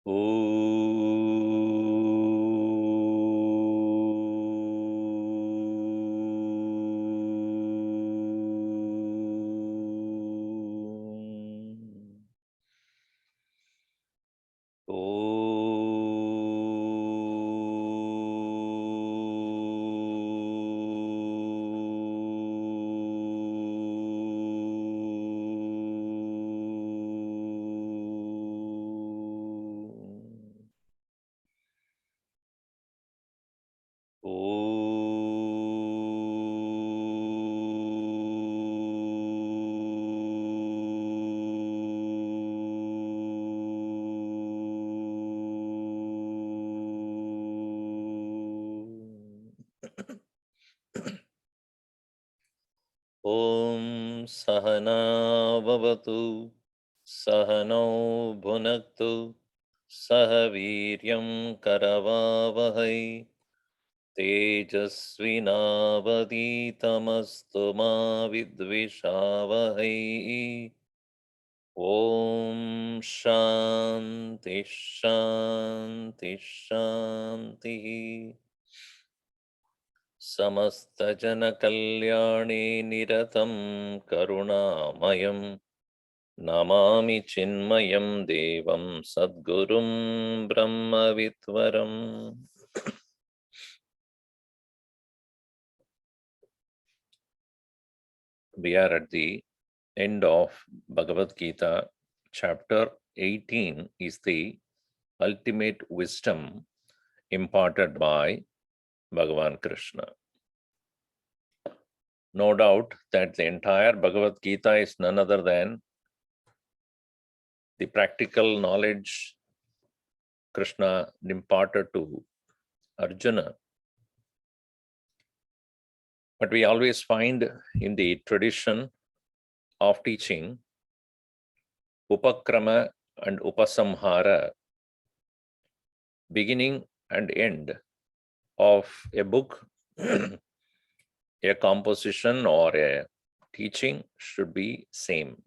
Om. Om Sahana Vavatu Sahano Bhunaktu Sahaviryam Karavavahai Tejasvinavaditamastu ma vidvishavahai. Om Shanti Shanti Shanti. Samasta Jana Kalyani Niratam Karunamayam Namami Chinmayam Devam Sadgurum Brahma Vitvaram. We are at the end of Bhagavad Gita. Chapter 18 is the ultimate wisdom imparted by Bhagavan Krishna. No doubt that the entire Bhagavad Gita is none other than the practical knowledge Krishna imparted to Arjuna. But we always find in the tradition of teaching, Upakrama and Upasamhara, beginning and end of a book, a composition or a teaching should be same.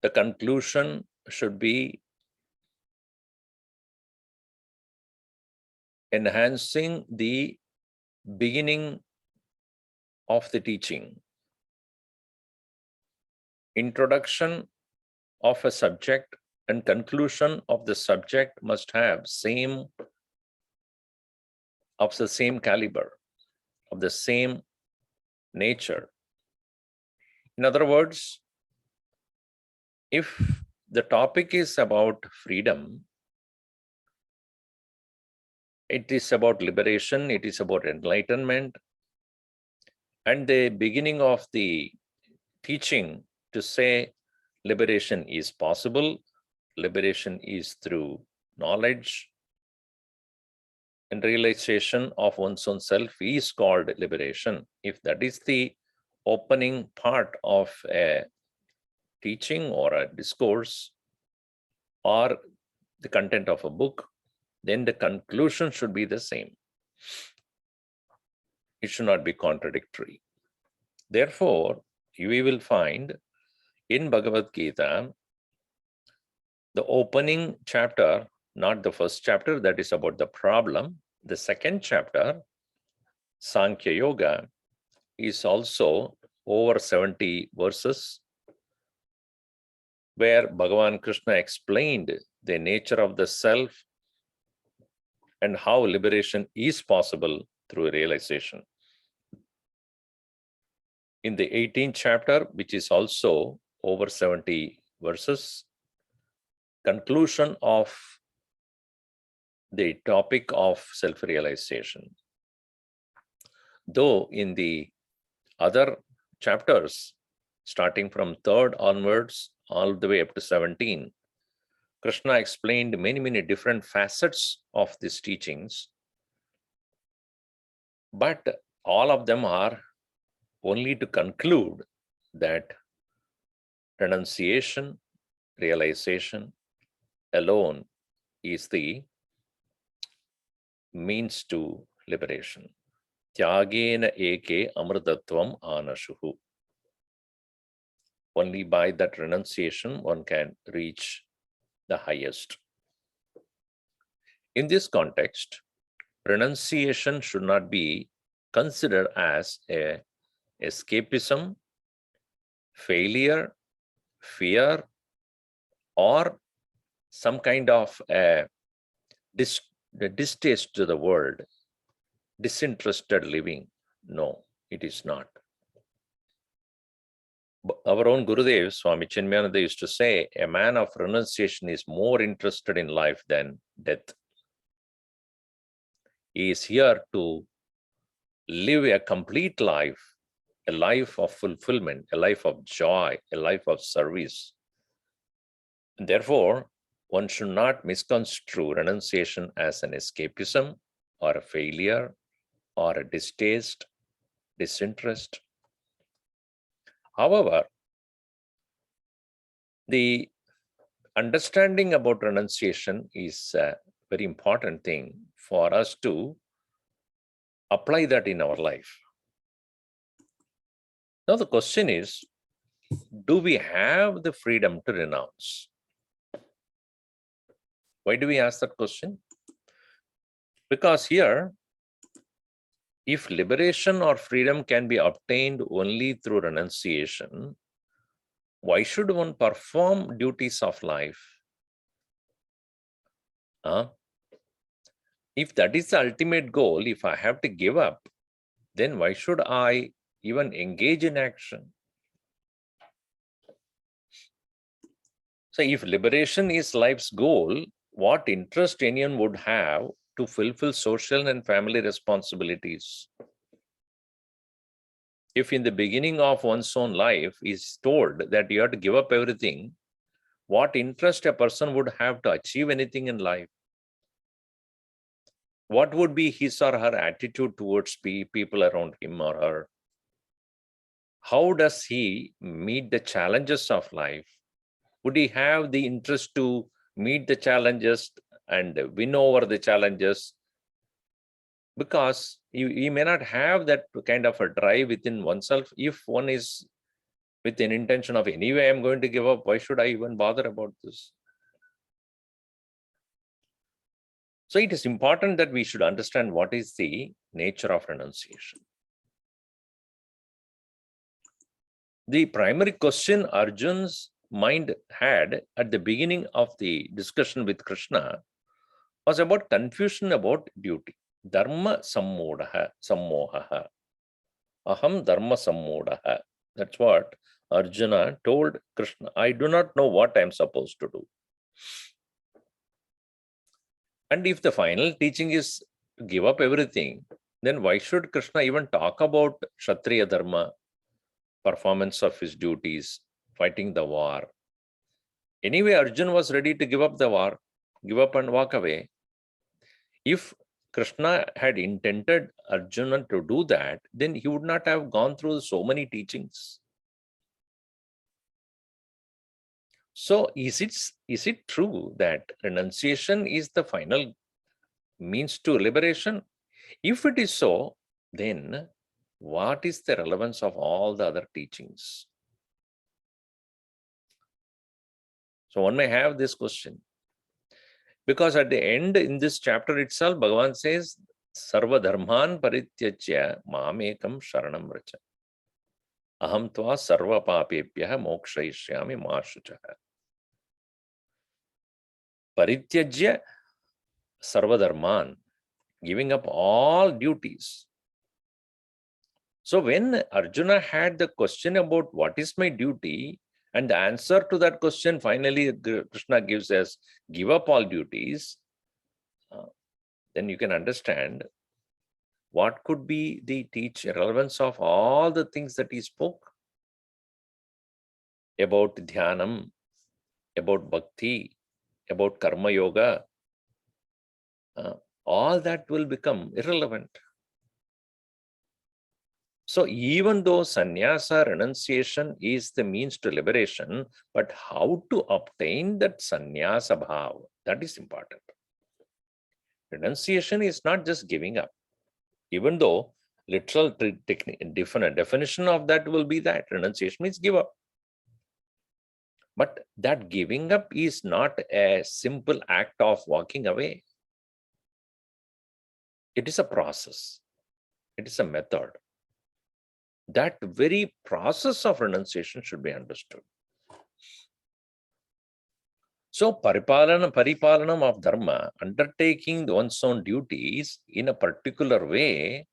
The conclusion should be enhancing the beginning of the teaching. Introduction of a subject and conclusion of the subject must have of the same caliber, of the same nature. In other words, if the topic is about freedom, it is about liberation, it is about enlightenment, and the beginning of the teaching to say liberation is possible, liberation is through knowledge, and realization of one's own self is called liberation. If that is the opening part of a teaching or a discourse or the content of a book, then the conclusion should be the same. It should not be contradictory. Therefore, we will find in Bhagavad Gita, the opening chapter, not the first chapter, that is about the problem. The second chapter, Sankhya Yoga, is also over 70 verses, where Bhagavan Krishna explained the nature of the self and how liberation is possible through realization. In the 18th chapter, which is also over 70 verses, conclusion of the topic of self-realization. Though in the other chapters, starting from 3rd onwards, all the way up to 17, Krishna explained many different facets of these teachings, but all of them are only to conclude that renunciation, realization alone is the means to liberation. Tyagena eke amrtatvam anashuhu. Only by that renunciation one can reach the highest. In this context, renunciation should not be considered as a escapism, failure, fear, or some kind of distaste to the world, disinterested living. No, it is not. Our own Gurudev, Swami Chinmaya used to say, a man of renunciation is more interested in life than death. He is here to live a complete life, a life of fulfillment, a life of joy, a life of service. And therefore, one should not misconstrue renunciation as an escapism or a failure or a distaste, disinterest. However, the understanding about renunciation is a very important thing for us to apply that in our life. Now the question is, do we have the freedom to renounce? Why do we ask that question? Because here, if liberation or freedom can be obtained only through renunciation, why should one perform duties of life? If that is the ultimate goal, if I have to give up, then why should I even engage in action? So if liberation is life's goal, what interest anyone would have to fulfill social and family responsibilities? If in the beginning of one's own life is told that you have to give up everything, what interest a person would have to achieve anything in life? What would be his or her attitude towards people around him or her? How does he meet the challenges of life? Would he have the interest to meet the challenges and win over the challenges? Because he may not have that kind of a drive within oneself. If one is with an intention of, anyway, I'm going to give up, why should I even bother about this? So it is important that we should understand what is the nature of renunciation. The primary question Arjun's mind had at the beginning of the discussion with Krishna was about confusion about duty. Dharma sammodaha, sammohaha. Aham dharma sammodaha. That's what Arjuna told Krishna. I do not know what I'm supposed to do. And if the final teaching is to give up everything, then why should Krishna even talk about Kshatriya Dharma, performance of his duties, fighting the war? Anyway, Arjuna was ready to give up the war, give up and walk away. If Krishna had intended Arjuna to do that, then he would not have gone through so many teachings. So is it true that renunciation is the final means to liberation? If it is so, then what is the relevance of all the other teachings? So one may have this question. Because at the end in this chapter itself, Bhagavan says, Sarva dharman parityajya mamekam sharanam vracha. Aham tva sarva papepyah mokshayishyami ma shuchaha. Parityajya sarva dharman, giving up all duties. So when Arjuna had the question about what is my duty, and the answer to that question finally Krishna gives us, give up all duties, then you can understand what could be the relevance of all the things that he spoke about dhyanam, about bhakti, about karma yoga. All that will become irrelevant. So even though sannyasa, renunciation, is the means to liberation, but how to obtain that sannyasa bhav, that is important. Renunciation is not just giving up, even though literal definition of that will be that renunciation means give up. But that giving up is not a simple act of walking away. It is a process. It is a method. That very process of renunciation should be understood. So, paripalanam of dharma, undertaking one's own duties in a particular way,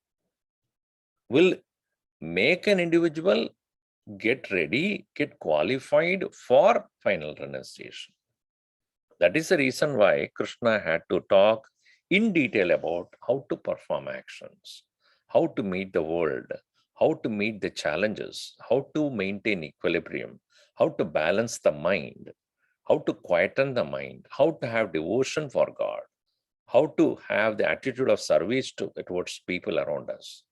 will make an individual get ready, get qualified for final renunciation. That is the reason why Krishna had to talk in detail about how to perform actions, how to meet the world, how to meet the challenges, how to maintain equilibrium, how to balance the mind, how to quieten the mind, how to have devotion for God, how to have the attitude of service towards people around us,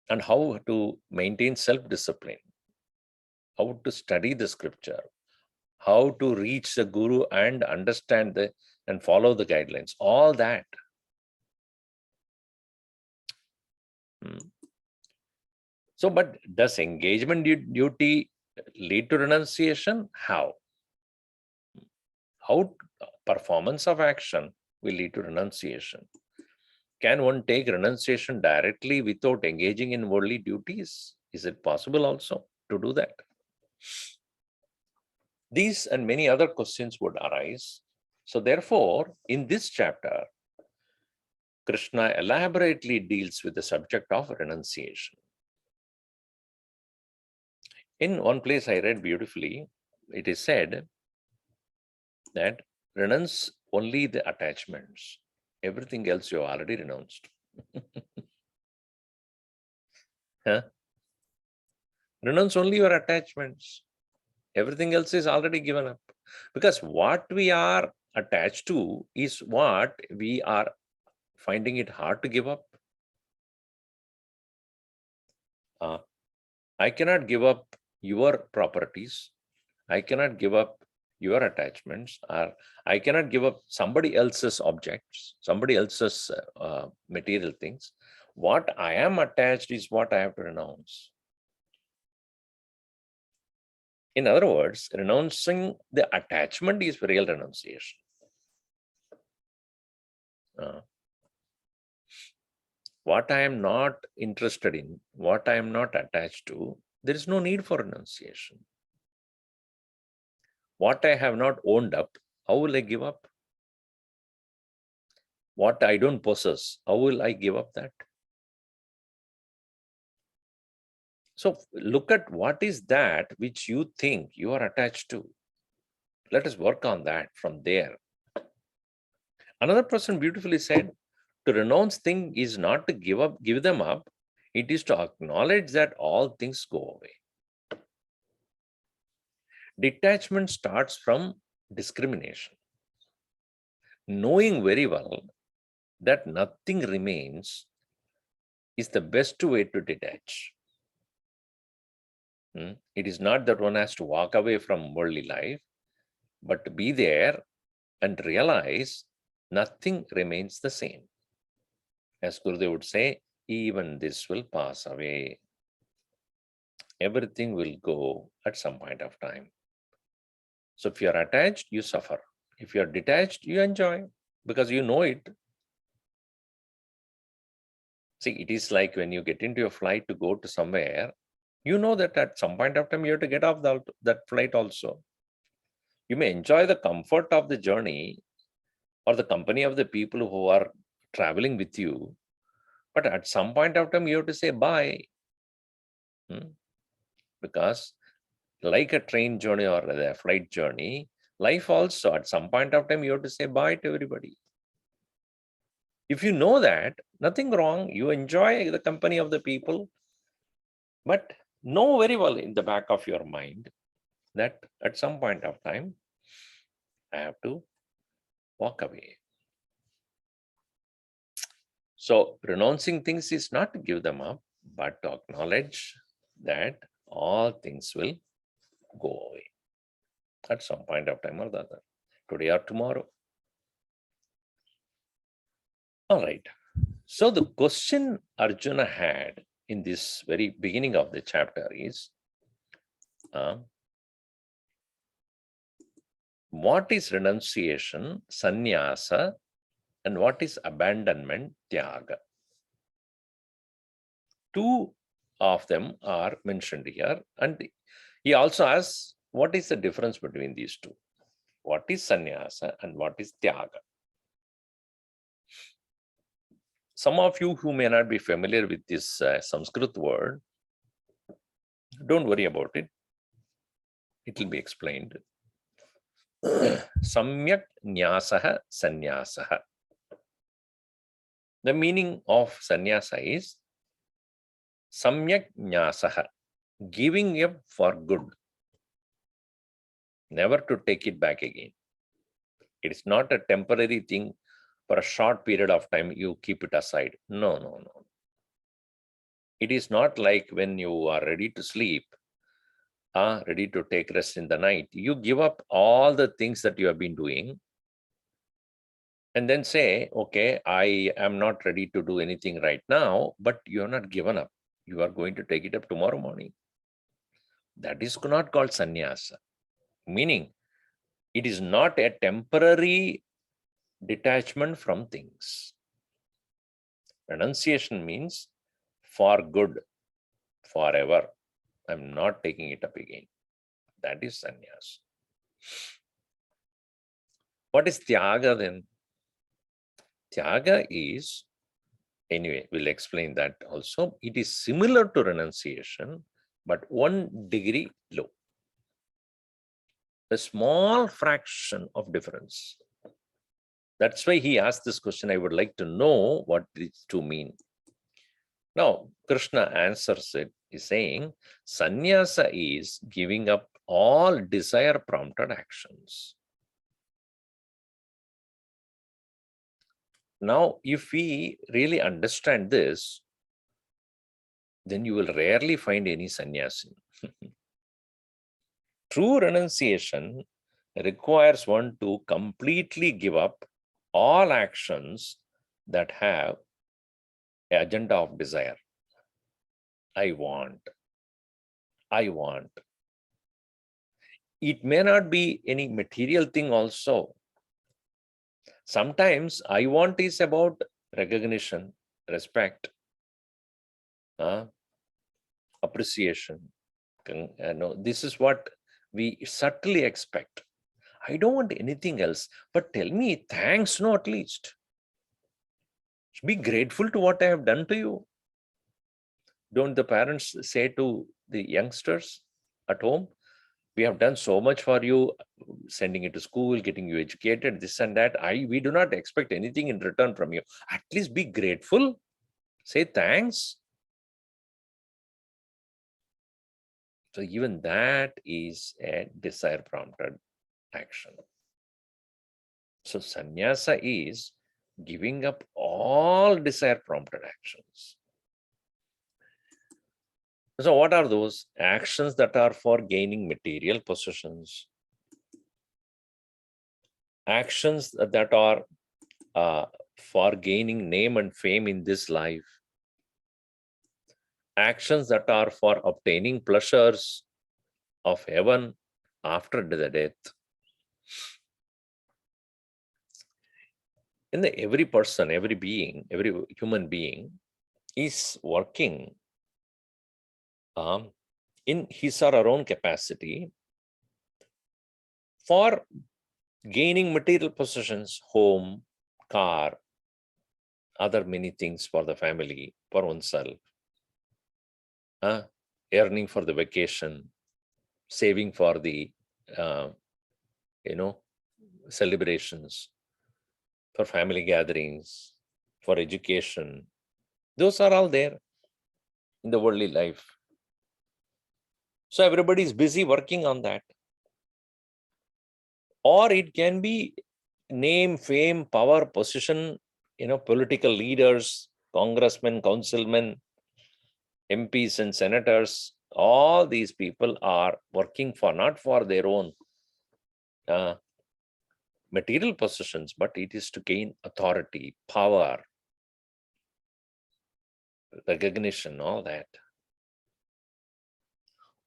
and how to maintain self-discipline, how to study the scripture, how to reach the guru and understand and follow the guidelines, all that. So, but does engagement duty lead to renunciation? How performance of action will lead to renunciation? Can one take renunciation directly without engaging in worldly duties? Is it possible also to do that? These and many other questions would arise. So therefore, in this chapter, Krishna elaborately deals with the subject of renunciation. In one place I read beautifully, it is said that renounce only the attachments. Everything else you have already renounced. Huh? Renounce only your attachments. Everything else is already given up. Because what we are attached to is what we are finding it hard to give up. I cannot give up your properties. I cannot give up your attachments, or I cannot give up somebody else's objects, somebody else's material things. What I am attached is what I have to renounce. In other words, renouncing the attachment is real renunciation. What I am not interested in, what I am not attached to, there is no need for renunciation. What I have not owned up, how will I give up? What I don't possess, how will I give up that? So look at what is that which you think you are attached to. Let us work on that from there. Another person beautifully said, to renounce things is not to give them up. It is to acknowledge that all things go away. Detachment starts from discrimination. Knowing very well that nothing remains is the best way to detach. It is not that one has to walk away from worldly life, but to be there and realize nothing remains the same. As Gurudev would say, even this will pass away. Everything will go at some point of time. So if you are attached, you suffer. If you are detached, you enjoy because you know it. See, it is like when you get into a flight to go to somewhere, you know that at some point of time you have to get off that flight also. You may enjoy the comfort of the journey or the company of the people who are traveling with you, but at some point of time you have to say bye. Because like a train journey or a flight journey, life also at some point of time you have to say bye to everybody. If you know that, nothing wrong, you enjoy the company of the people, but know very well in the back of your mind that at some point of time, I have to walk away. So renouncing things is not to give them up, but to acknowledge that all things will go away at some point of time or the other, today or tomorrow. All right. So the question Arjuna had in this very beginning of the chapter is, what is renunciation, sannyasa, and what is abandonment, tyaga. Two of them are mentioned here, and he also asks, what is the difference between these two? What is sannyasa and what is tyaga? Some of you who may not be familiar with this Sanskrit word, don't worry about it. It will be explained. Samyak nyasaha sannyasaha. The meaning of sannyasa is samyak nyasaha, giving up for good, never to take it back again. It is not a temporary thing for a short period of time, you keep it aside. No, no, no. It is not like when you are ready to sleep, ready to take rest in the night, you give up all the things that you have been doing and then say, okay, I am not ready to do anything right now, but you are not given up. You are going to take it up tomorrow morning. That is not called sannyasa. Meaning, it is not a temporary detachment from things. Renunciation means for good, forever. I'm not taking it up again. That is sannyasa. What is tyaga then? Tyaga is, anyway, we'll explain that also. It is similar to renunciation, but 1 degree low. A small fraction of difference. That's why he asked this question. I would like to know what these two mean. Now, Krishna answers it, is saying, sannyasa is giving up all desire-prompted actions. Now, if we really understand this, then you will rarely find any sannyasi. True renunciation requires one to completely give up all actions that have an agenda of desire. I want. It may not be any material thing also. Sometimes I want is about recognition, respect, appreciation. This is what we subtly expect. I don't want anything else, but tell me thanks, no, at least. Be grateful to what I have done to you. Don't the parents say to the youngsters at home, we have done so much for you, sending you to school, getting you educated, this and that. We do not expect anything in return from you. At least be grateful. Say thanks. So even that is a desire-prompted action. So sannyasa is giving up all desire-prompted actions. So what are those actions that are for gaining material possessions? Actions that are for gaining name and fame in this life. Actions that are for obtaining pleasures of heaven after the death. And every person, every being, every human being is working in his or her own capacity for gaining material possessions, home, car, other many things for the family, for oneself, earning for the vacation, saving for the, celebrations, for family gatherings, for education. Those are all there in the worldly life. So everybody is busy working on that. Or it can be name, fame, power, position, political leaders, congressmen, councilmen, MPs and senators. All these people are working for, not for their own material possessions, but it is to gain authority, power, recognition, all that.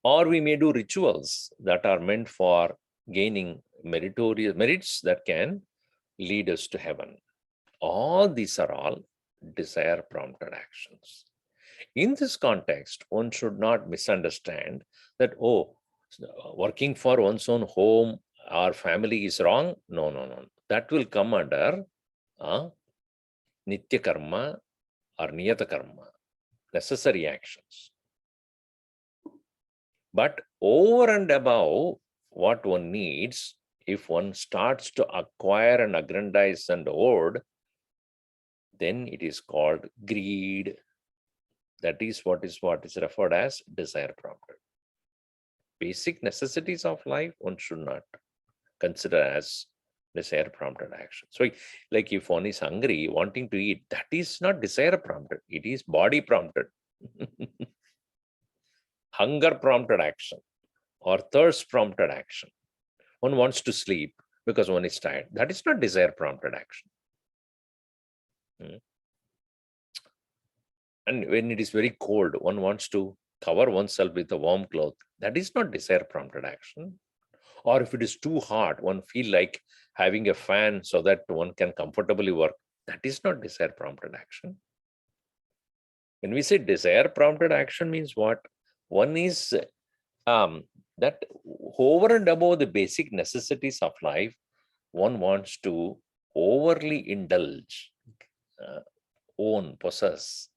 Or we may do rituals that are meant for gaining meritorious merits that can lead us to heaven. All these are all desire prompted actions. In this context, one should not misunderstand that, oh, working for one's own home or family is wrong. No, no, no. That will come under nitya karma or niyata karma, necessary actions. But over and above what one needs, if one starts to acquire and aggrandize and hoard, then it is called greed. That is what is referred as desire prompted. Basic necessities of life one should not consider as desire prompted action. So like if one is hungry, wanting to eat, that is not desire prompted. It is body prompted. Hunger prompted action or thirst prompted action. One wants to sleep because one is tired. That is not desire prompted action. And when it is very cold, one wants to cover oneself with a warm cloth. That is not desire prompted action. Or if it is too hot, one feel like having a fan so that one can comfortably work. That is not desire prompted action. When we say desire prompted action means what? One is that over and above the basic necessities of life, one wants to overly indulge, own, possess.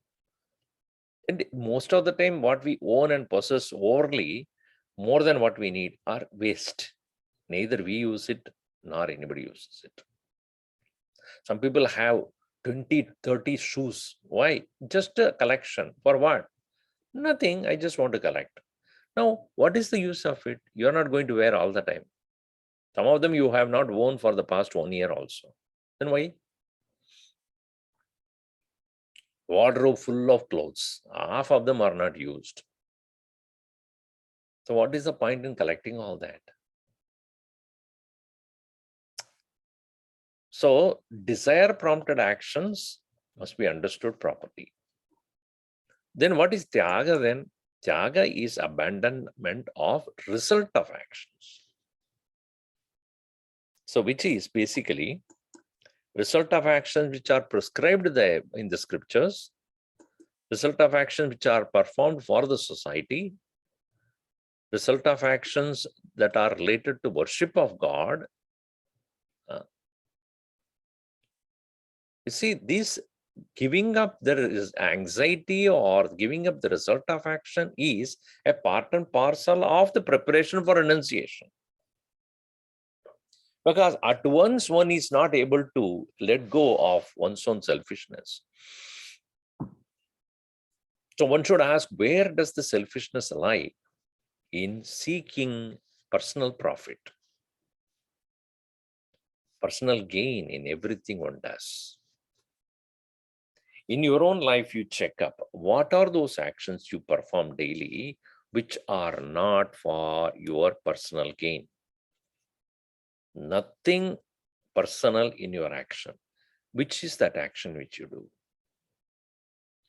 And most of the time, what we own and possess overly, more than what we need, are waste. Neither we use it, nor anybody uses it. Some people have 20, 30 shoes. Why? Just a collection. For what? Nothing. I just want to collect. Now, what is the use of it? You're not going to wear all the time. Some of them you have not worn for the past 1 year also. Then why? Wardrobe full of clothes. Half of them are not used. So what is the point in collecting all that? So desire prompted actions must be understood properly. Then what is tyaga then? Tyaga is abandonment of result of actions. So which is basically result of actions which are prescribed there in the scriptures, result of actions which are performed for the society, result of actions that are related to worship of God. You see, this giving up the anxiety or giving up the result of action is a part and parcel of the preparation for renunciation. Because at once one is not able to let go of one's own selfishness. So one should ask, where does the selfishness lie? In seeking personal profit, personal gain in everything one does. In your own life, you check up what are those actions you perform daily which are not for your personal gain. Nothing personal in your action. Which is that action which you do?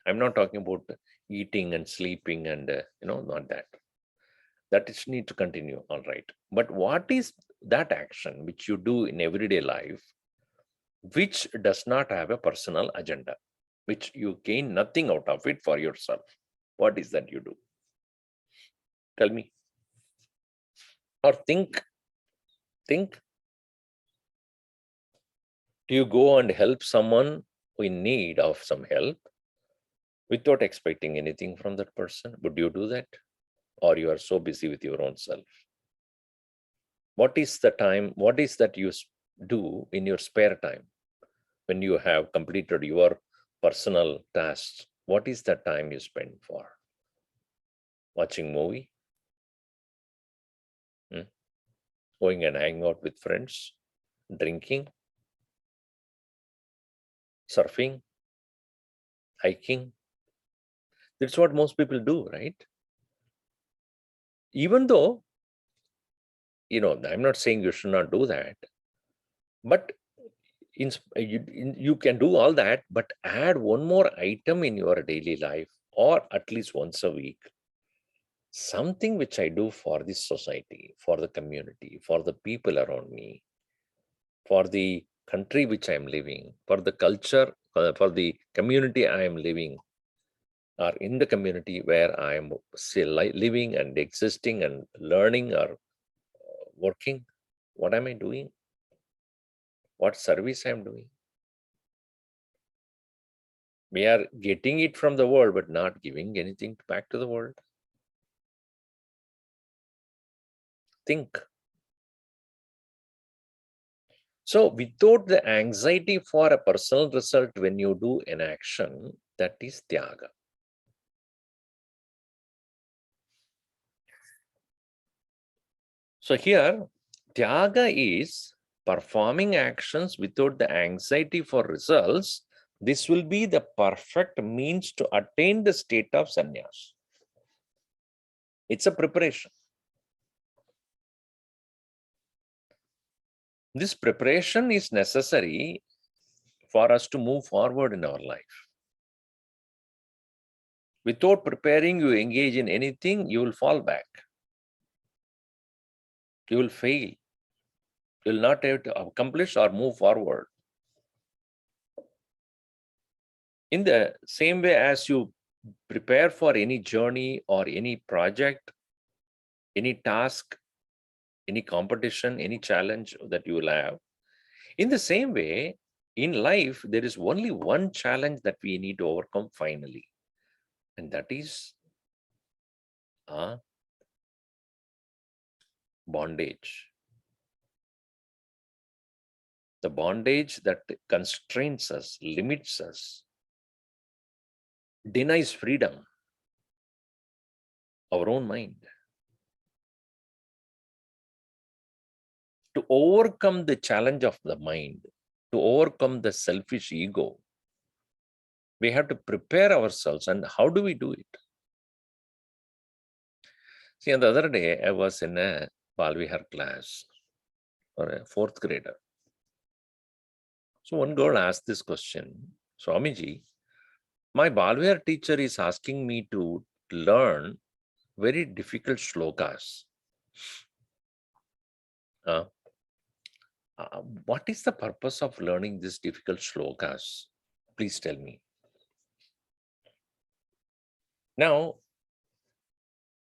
I'm not talking about eating and sleeping and, not that. That is need to continue, all right. But what is that action which you do in everyday life which does not have a personal agenda, which you gain nothing out of it for yourself? What is that you do? Tell me. Or think. Do you go and help someone in need of some help without expecting anything from that person? Would you do that? Or you are so busy with your own self? What is the time? What is that you do in your spare time when you have completed your personal tasks? What is the time you spend for? Watching movie? Going and hanging out with friends? Drinking? Surfing? Hiking? That's what most people do, right? Even though, I'm not saying you should not do that, but you can do all that, but add one more item in your daily life, or at least once a week. something which I do for the society, for the community, for the people around me, for the country which I am living, for the culture, for the community I am living, or in the community where I am still living and existing and learning or working. What am I doing? What service I am doing? We are getting it from the world, but not giving anything back to the world. Think. So without the anxiety for a personal result when you do an action, that is Tyaga. So here, Tyaga is performing actions without the anxiety for results. This will be the perfect means to attain the state of sannyas. It's a preparation. This preparation is necessary for us to move forward in our life. Without preparing, you engage in anything, you will fall back. You will fail. You will not able to accomplish or move forward. In the same way as you prepare for any journey or any project, any task, any competition, any challenge that you will have, in the same way, in life, there is only one challenge that we need to overcome finally, and that is bondage. The bondage that constrains us, limits us, denies freedom, our own mind. To overcome the challenge of the mind, to overcome the selfish ego, we have to prepare ourselves. And how do we do it? See, on the other day, I was in a Balvihar class for a fourth grader. So one girl asked this question, Swamiji, my Balvihar teacher is asking me to learn very difficult shlokas. What is the purpose of learning these difficult shlokas? Please tell me. Now,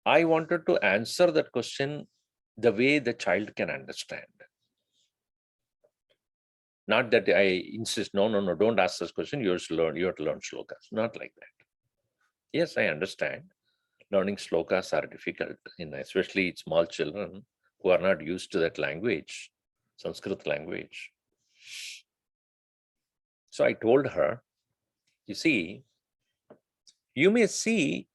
I wanted to answer that question the way the child can understand. Not that I insist, no, don't ask this question. You have to learn shlokas. Not like that. Yes, I understand. Learning shlokas are difficult, especially small children who are not used to that language, Sanskrit language. So I told her, you see, you may see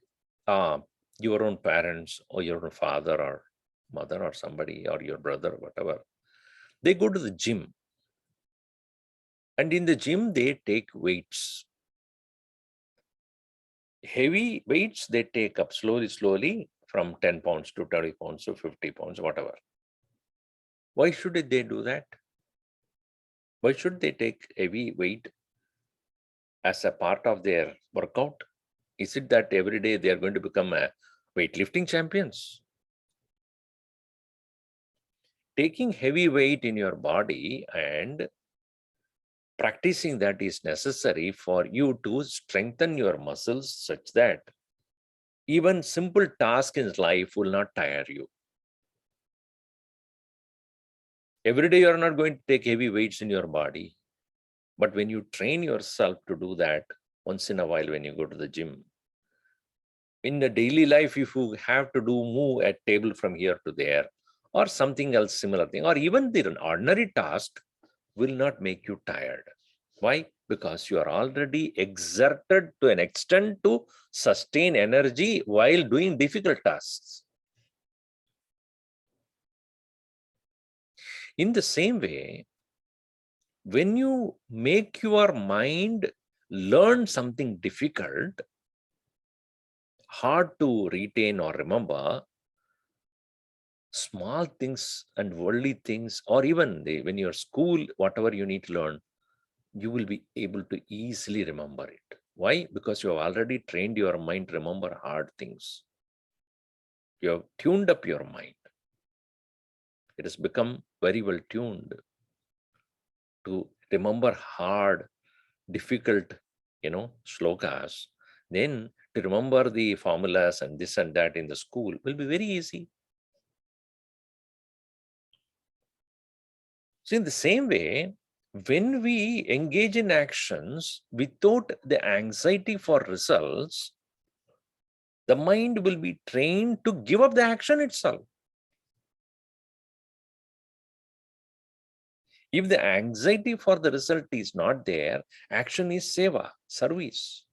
your own parents or your own father or mother or somebody or your brother, whatever. They go to the gym. And in the gym, they take weights. Heavy weights, they take up slowly from 10 pounds to 30 pounds to 50 pounds, whatever. Why should they do that? Why should they take heavy weight as a part of their workout? Is it that every day they are going to become a weightlifting champions? Taking heavy weight in your body and practicing that is necessary for you to strengthen your muscles such that even simple tasks in life will not tire you. Every day you are not going to take heavy weights in your body, but when you train yourself to do that once in a while when you go to the gym, in the daily life, if you have to move a table from here to there or something else similar thing, or even the ordinary task will not make you tired. Why? Because you are already exerted to an extent to sustain energy while doing difficult tasks. In the same way, when you make your mind learn something difficult, hard to retain or remember, small things and worldly things, or even when you're school, whatever you need to learn, you will be able to easily remember it. Why? Because you have already trained your mind to remember hard things. You have tuned up your mind. It has become very well tuned to remember hard, difficult, slokas. Then to remember the formulas and this and that in the school will be very easy. So in the same way, when we engage in actions without the anxiety for results, the mind will be trained to give up the action itself. If the anxiety for the result is not there, action is seva, service.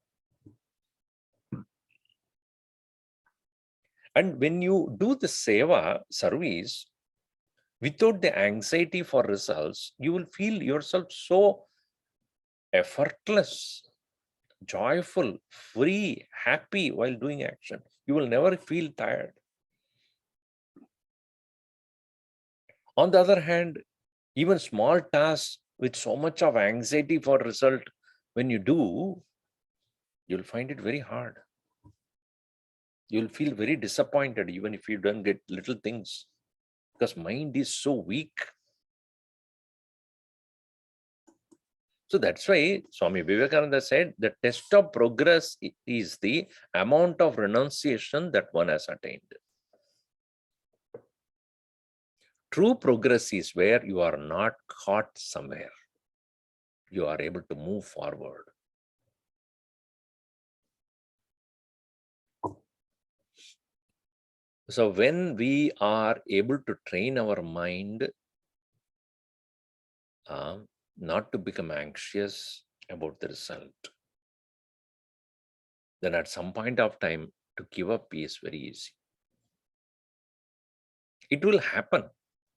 And when you do the seva, service, without the anxiety for results, you will feel yourself so effortless, joyful, free, happy while doing action. You will never feel tired. On the other hand, even small tasks with so much of anxiety for result, when you do, you'll find it very hard. You'll feel very disappointed even if you don't get little things, because mind is so weak. So that's why Swami Vivekananda said the test of progress is the amount of renunciation that one has attained. True progress is where you are not caught somewhere. You are able to move forward. So when we are able to train our mind not to become anxious about the result, then at some point of time to give up is very easy. It will happen.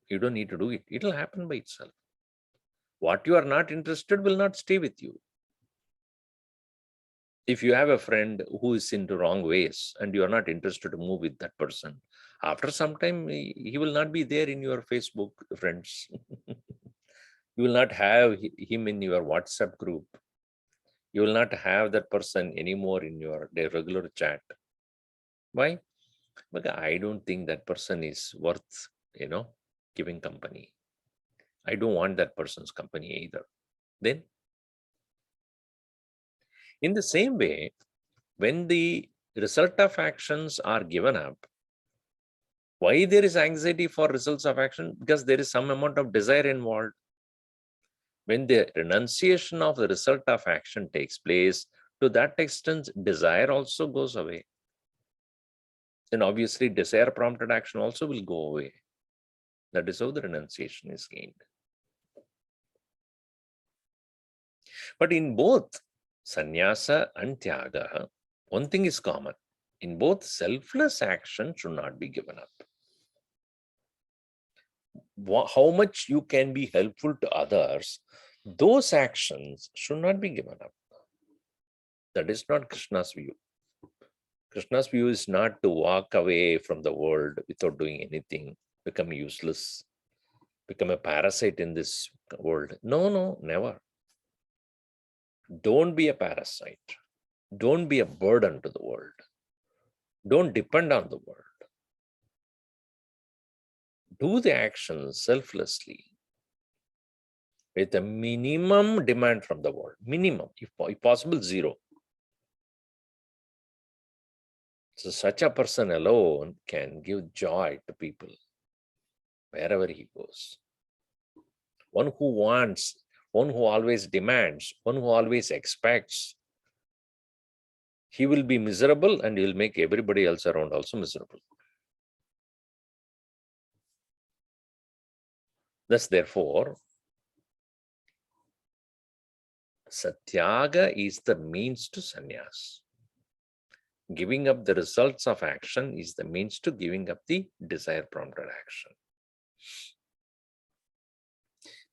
You don't need to do it. It will happen by itself. What you are not interested will not stay with you. If you have a friend who is into wrong ways and you are not interested to move with that person, after some time, he will not be there in your Facebook friends. You will not have him in your WhatsApp group. You will not have that person anymore in your regular chat. Why? Because I don't think that person is worth, giving company. I don't want that person's company either. Then, in the same way, when the result of actions are given up, why there is anxiety for results of action? Because there is some amount of desire involved. When the renunciation of the result of action takes place, to that extent, desire also goes away. Then obviously desire prompted action also will go away. That is how the renunciation is gained. But in both sannyasa and tyaga, one thing is common. In both, selfless action should not be given up. How much you can be helpful to others, those actions should not be given up. That is not Krishna's view. Krishna's view is not to walk away from the world without doing anything, become useless, become a parasite in this world. No, never. Don't be a parasite. Don't be a burden to the world. Don't depend on the world. Do the actions selflessly with a minimum demand from the world. Minimum, if possible, zero. So such a person alone can give joy to people wherever he goes. One who wants, one who always demands, one who always expects, he will be miserable and he will make everybody else around also miserable. Thus, therefore, satyaga is the means to sannyas. Giving up the results of action is the means to giving up the desire prompted action.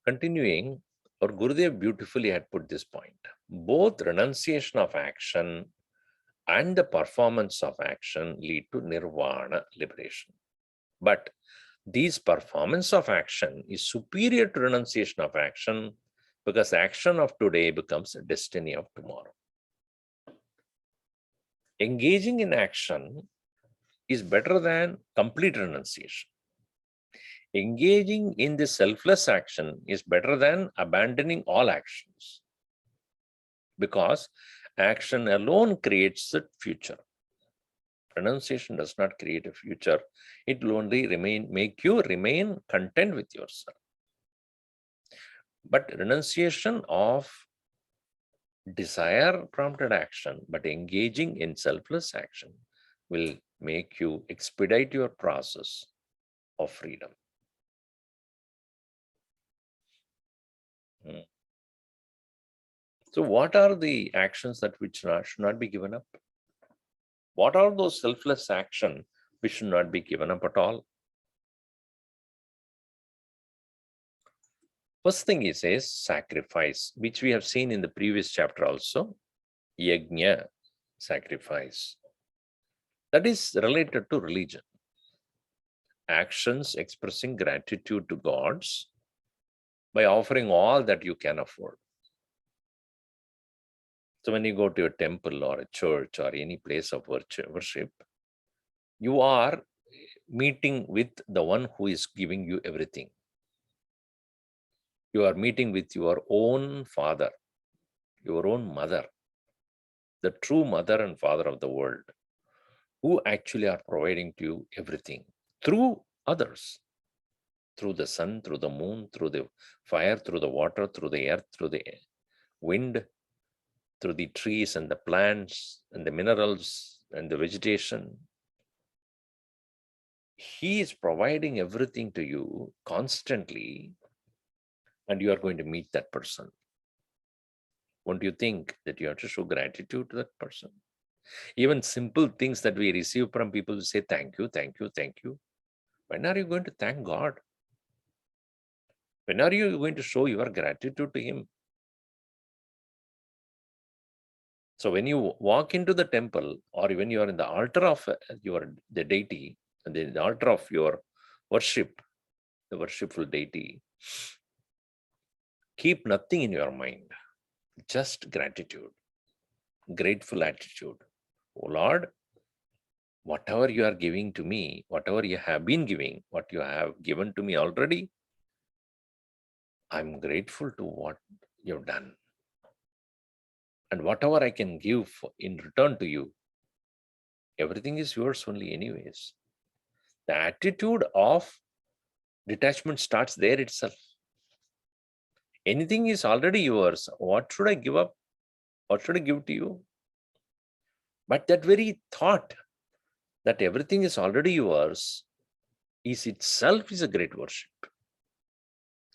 Continuing, our Gurudev beautifully had put this point. Both renunciation of action and the performance of action lead to nirvana, liberation. But this performance of action is superior to renunciation of action because action of today becomes a destiny of tomorrow. Engaging in action is better than complete renunciation. Engaging in the selfless action is better than abandoning all actions, because action alone creates the future. Renunciation does not create a future. It will only make you remain content with yourself. But renunciation of desire prompted action, but engaging in selfless action will make you expedite your process of freedom. So what are the actions that which should not be given up? What are those selfless actions which should not be given up at all? First thing he says, sacrifice, which we have seen in the previous chapter also, yajna, sacrifice. That is related to religion. Actions expressing gratitude to gods by offering all that you can afford. So when you go to a temple or a church or any place of worship, you are meeting with the one who is giving you everything. You are meeting with your own father, your own mother, the true mother and father of the world, who actually are providing to you everything through others, through the sun, through the moon, through the fire, through the water, through the earth, through the wind, through the trees and the plants and the minerals and the vegetation. He is providing everything to you constantly, and you are going to meet that person. Won't you think that you have to show gratitude to that person? Even simple things that we receive from people who say, thank you, thank you, thank you. When are you going to thank God? When are you going to show your gratitude to Him? So when you walk into the temple, or when you are in the altar of the deity, the altar of your worship, the worshipful deity, keep nothing in your mind, just gratitude, grateful attitude. Oh Lord, whatever you are giving to me, whatever you have been giving, what you have given to me already, I'm grateful to what you've done. And whatever I can give in return to you, everything is yours only anyways. The attitude of detachment starts there itself. Anything is already yours. What should I give up? What should I give to you? But that very thought that everything is already yours is itself is a great worship,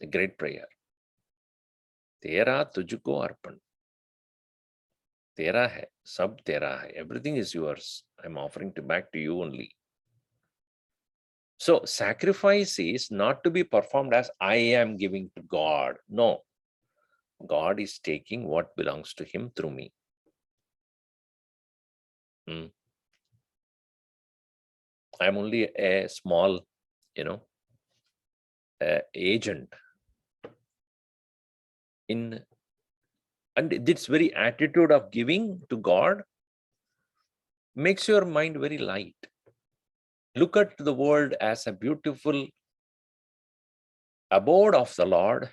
a great prayer. Tera tujhko arpan. Tera hai, sab tera hai. Everything is yours. I'm offering to back to you only. So sacrifice is not to be performed as I am giving to God. No. God is taking what belongs to Him through me. I'm only a small, agent. And this very attitude of giving to God makes your mind very light. Look at the world as a beautiful abode of the Lord.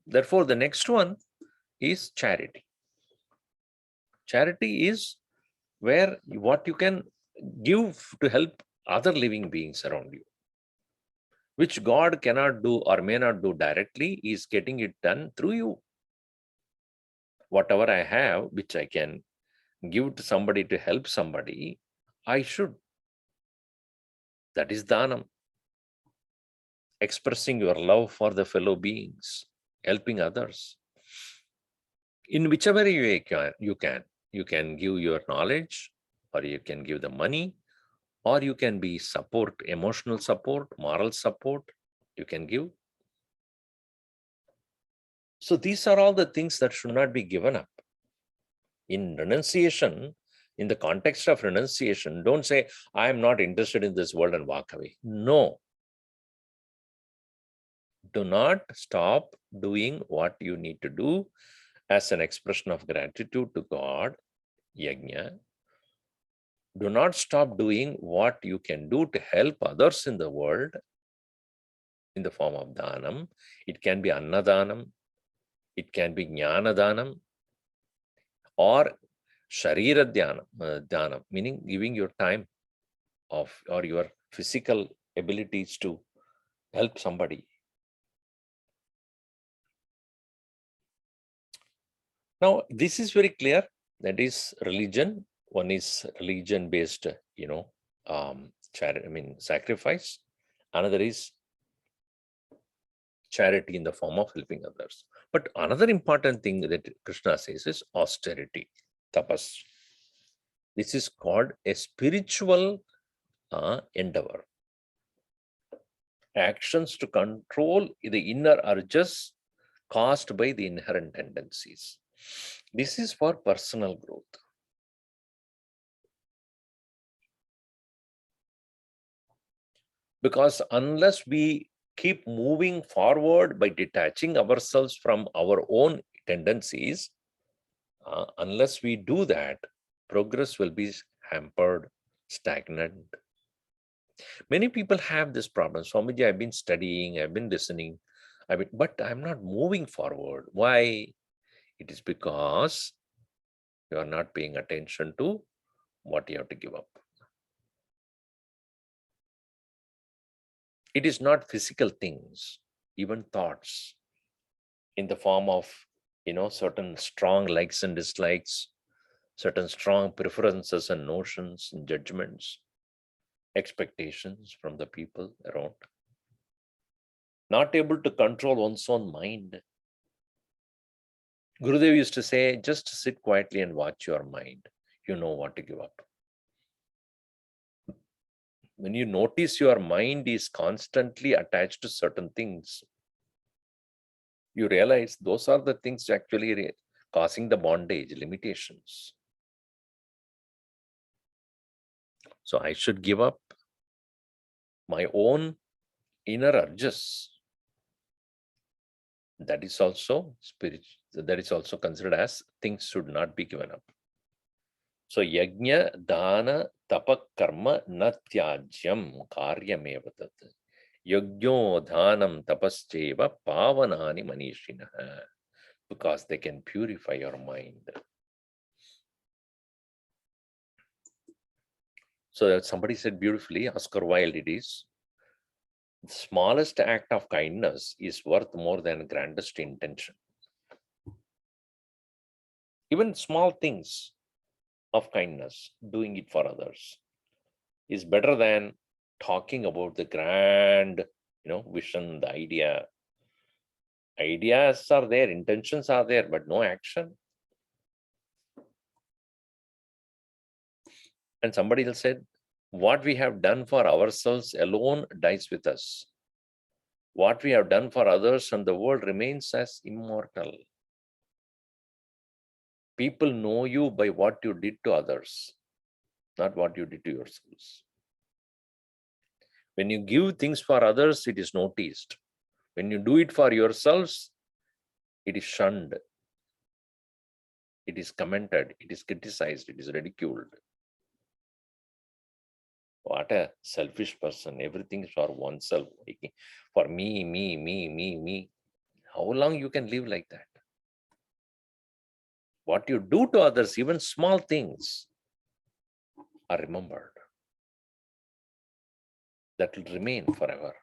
Therefore, the next one is charity. Charity is where what you can give to help other living beings around you, which God cannot do or may not do directly, is getting it done through you. Whatever I have, which I can give to somebody to help somebody, I should. That is dhanam. Expressing your love for the fellow beings, helping others. In whichever way you can give your knowledge, or you can give the money, or you can be support, emotional support, moral support, you can give. So these are all the things that should not be given up. In renunciation, in the context of renunciation, don't say, I am not interested in this world and walk away. No. Do not stop doing what you need to do as an expression of gratitude to God, yajna, Do not stop doing what you can do to help others in the world in the form of dhanam. It can be annadanam, it can be jnana dhanam, or sharira dhanam, meaning giving your time of or your physical abilities to help somebody. Now, this is very clear. That is religion. One is religion-based, sacrifice. Another is charity in the form of helping others. But another important thing that Krishna says is austerity, tapas. This is called a spiritual endeavor. Actions to control the inner urges caused by the inherent tendencies. This is for personal growth. Because unless we keep moving forward by detaching ourselves from our own tendencies, unless we do that, progress will be hampered, stagnant. Many people have this problem. Swamiji, I've been studying, I've been listening, but I'm not moving forward. Why? It is because you are not paying attention to what you have to give up. It is not physical things, even thoughts in the form of, certain strong likes and dislikes, certain strong preferences and notions and judgments, expectations from the people around. Not able to control one's own mind. Gurudev used to say, just sit quietly and watch your mind. You know what to give up. When you notice your mind is constantly attached to certain things, you realize those are the things actually causing the bondage, limitations. So I should give up my own inner urges. That is also spiritual. That is also considered as things should not be given up. So yajna, dana, tapa, karma, na tyajyam karyameva tat. Yajno, dhanam, tapascheva, pavanani manishinaha. Because they can purify your mind. So somebody said beautifully, Oscar Wilde it is, the smallest act of kindness is worth more than grandest intention. Even small things of kindness, doing it for others, is better than talking about the grand, vision, the idea. Ideas are there, intentions are there, but no action. And somebody else said, what we have done for ourselves alone dies with us. What we have done for others and the world remains as immortal. People know you by what you did to others, not what you did to yourselves. When you give things for others, it is noticed. When you do it for yourselves, it is shunned. It is commented, it is criticized, it is ridiculed. What a selfish person. Everything is for oneself. For me, me, me, me, me. How long you can live like that? What you do to others, even small things, are remembered. That will remain forever.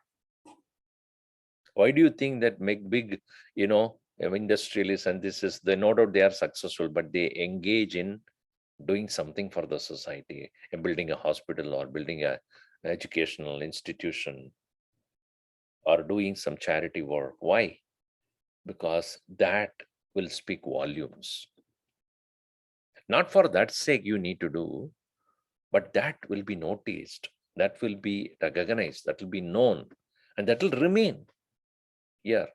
Why do you think that make big, industrialists and this is, they no doubt they are successful, but they engage in doing something for the society, building a hospital or building an educational institution or doing some charity work. Why? Because that will speak volumes. Not for that sake you need to do, but that will be noticed, that will be recognized, that will be known, and that will remain here.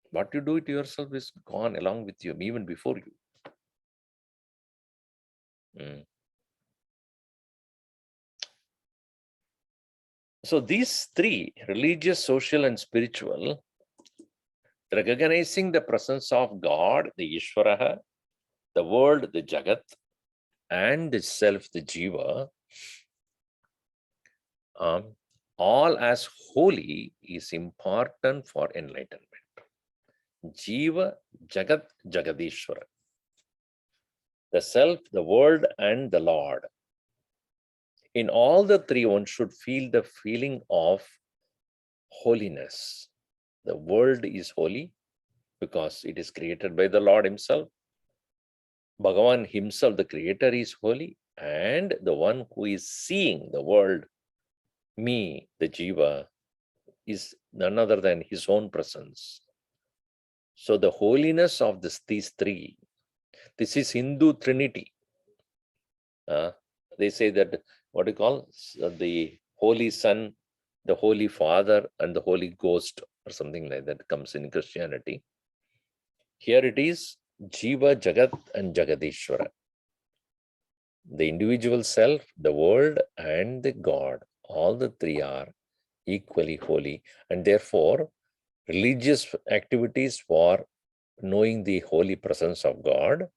What you do to yourself is gone along with you, even before you. So these three, religious, social, and spiritual, recognizing the presence of God, the Ishvaraha, the world, the Jagat, and the self, the jiva, all as holy is important for enlightenment. Jiva, Jagat, Jagadishwara. The self, the world, and the Lord. In all the three, one should feel the feeling of holiness. The world is holy because it is created by the Lord himself. Bhagavan himself, the creator, is holy, and the one who is seeing the world, me, the jiva, is none other than his own presence. So the holiness of these three, this is Hindu Trinity. They say that, what do you call, the Holy Son, the Holy Father, and the Holy Ghost, or something like that comes in Christianity. Here it is Jiva, Jagat, and Jagadishwara. The individual self, the world, and the God, all the three are equally holy, and therefore religious activities for knowing the holy presence of God,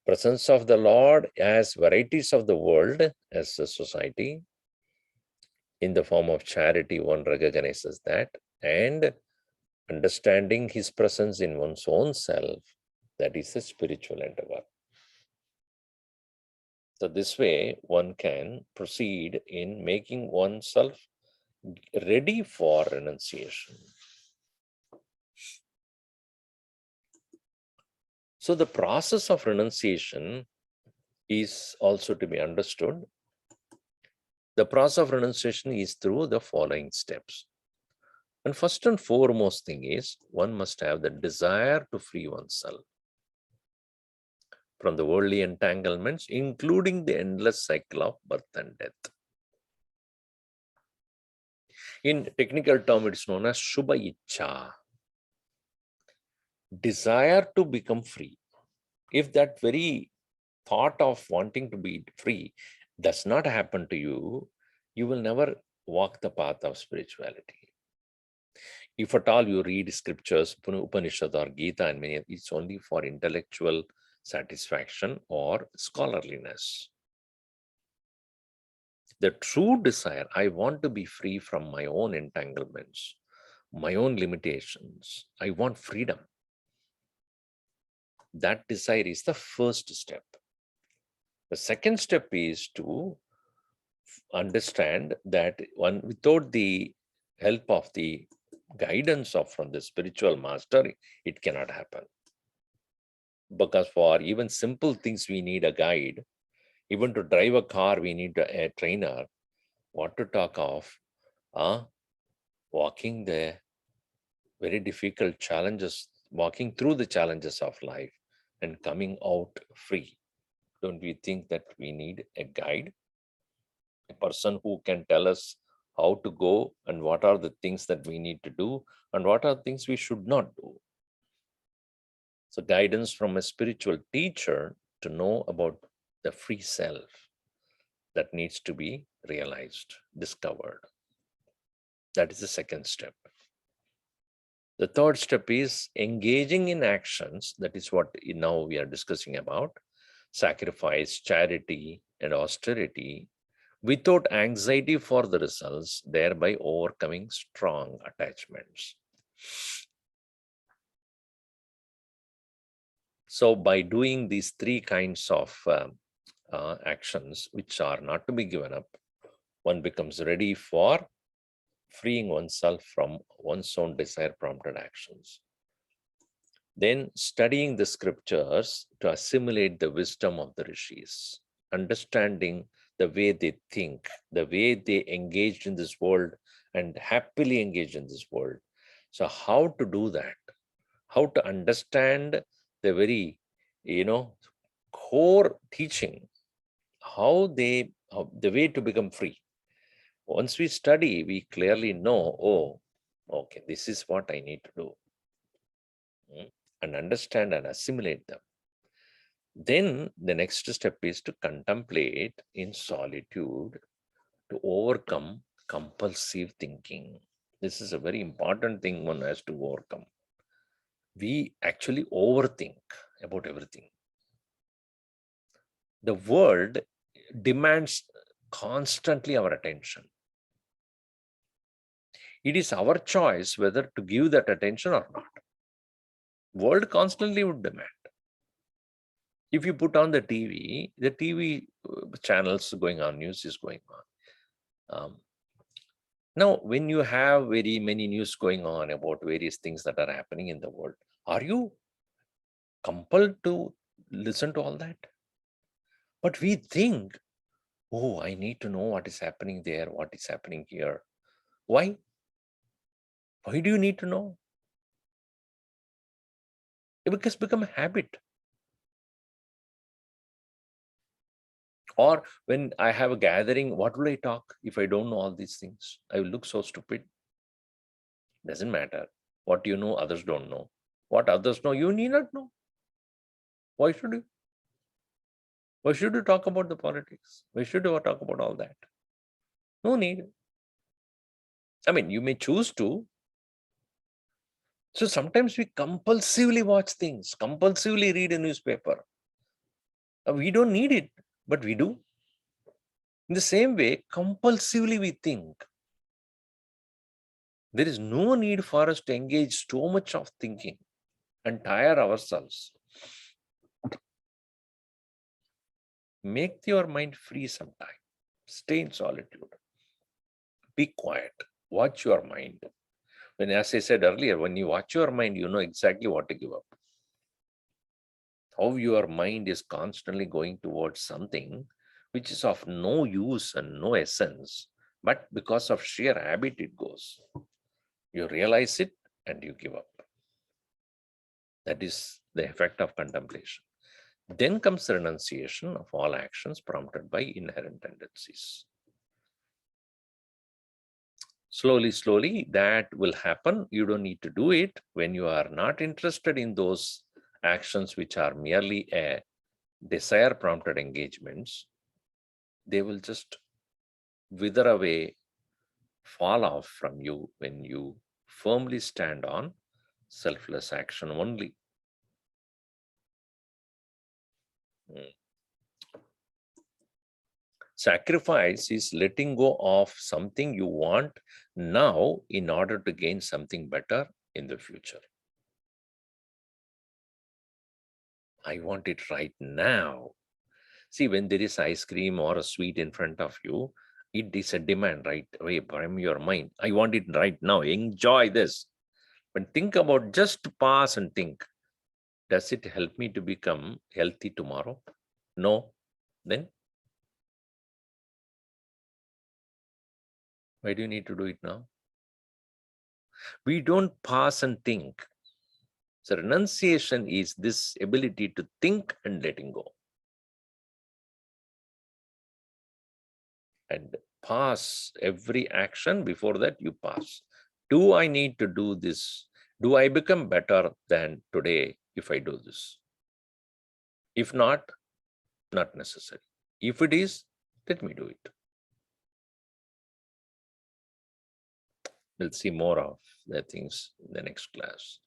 presence of the Lord as varieties of the world as a society, in the form of charity, one recognizes that, and understanding his presence in one's own self, that is a spiritual endeavor. So this way, one can proceed in making oneself ready for renunciation. So the process of renunciation is also to be understood. The process of renunciation is through the following steps. And first and foremost thing is, one must have the desire to free oneself from the worldly entanglements, including the endless cycle of birth and death. In technical term, it's known as Shubha Ichcha, desire to become free. If that very thought of wanting to be free does not happen to you, you will never walk the path of spirituality. If at all you read scriptures, Upanishad or Gita, and many, it's only for intellectual satisfaction or scholarliness. The true desire, I want to be free from my own entanglements, my own limitations. I want freedom. That desire is the first step. The second step is to understand that one, without the help of the guidance of from the spiritual master, it cannot happen. Because for even simple things, we need a guide. Even to drive a car, we need a trainer. What to talk of walking the very difficult challenges, walking through the challenges of life and coming out free. Don't we think that we need a guide? A person who can tell us how to go and what are the things that we need to do and what are things we should not do. So guidance from a spiritual teacher to know about the free self that needs to be realized, discovered. That is the second step. The third step is engaging in actions. That is what now we are discussing about. Sacrifice, charity, and austerity without anxiety for the results, thereby overcoming strong attachments. So by doing these three kinds of actions, which are not to be given up, one becomes ready for freeing oneself from one's own desire prompted actions. Then studying the scriptures to assimilate the wisdom of the rishis, understanding the way they think, the way they engaged in this world and happily engaged in this world. So how to do that? How to understand the very, core teaching, the way to become free. Once we study, we clearly know, oh, okay, this is what I need to do. And understand and assimilate them. Then the next step is to contemplate in solitude to overcome compulsive thinking. This is a very important thing one has to overcome. We actually overthink about everything. The world demands constantly our attention. It is our choice whether to give that attention or not. World constantly would demand. If you put on the TV channels going on, news is going on. Now, when you have very many news going on about various things that are happening in the world, are you compelled to listen to all that? But we think, oh, I need to know what is happening there, what is happening here. Why? Why do you need to know? It has become a habit. Or when I have a gathering, what will I talk if I don't know all these things? I will look so stupid. Doesn't matter. What you know, others don't know. What others know, you need not know. Why should you? Why should you talk about the politics? Why should you talk about all that? No need. I mean, you may choose to. So sometimes we compulsively watch things, compulsively read a newspaper. We don't need it, but we do. In the same way, compulsively we think. There is no need for us to engage so much of thinking and tire ourselves. Make your mind free sometime. Stay in solitude. Be quiet. Watch your mind. When, as I said earlier, when you watch your mind, you know exactly what to give up. How your mind is constantly going towards something which is of no use and no essence, but because of sheer habit it goes. You realize it and you give up. That is the effect of contemplation. Then comes the renunciation of all actions prompted by inherent tendencies. Slowly, slowly, that will happen. You don't need to do it when you are not interested in those actions which are merely a desire prompted engagements. They will just wither away, fall off from you when you firmly stand on selfless action only. Sacrifice is letting go of something you want now in order to gain something better in the future. I want it right now. See, when there is ice cream or a sweet in front of you, it is a demand right away from your mind. I want it right now. Enjoy this. But think about, just pause and think, does it help me to become healthy tomorrow? No. Then why do you need to do it now? We don't pause and think. So renunciation is this ability to think and letting go. And pause every action. Before that, you pause. Do I need to do this? Do I become better than today if I do this? If not, not necessary. If it is, let me do it. We'll see more of the things in the next class.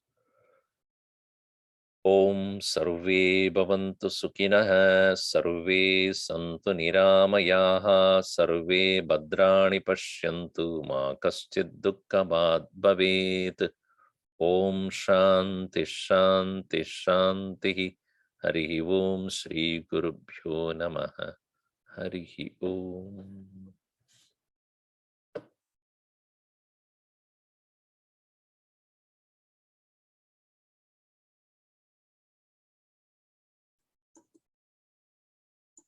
Om Sarve Bhavantu Sukhinah, Sarve Santu Niramayaha, Sarve Bhadrani Pashyantu, Ma Kaschid Dukkhabad Bhavet. Om Shanti Shanti Shanti. Harihi Om Shri Gurubhyo Namaha. Harihi Om.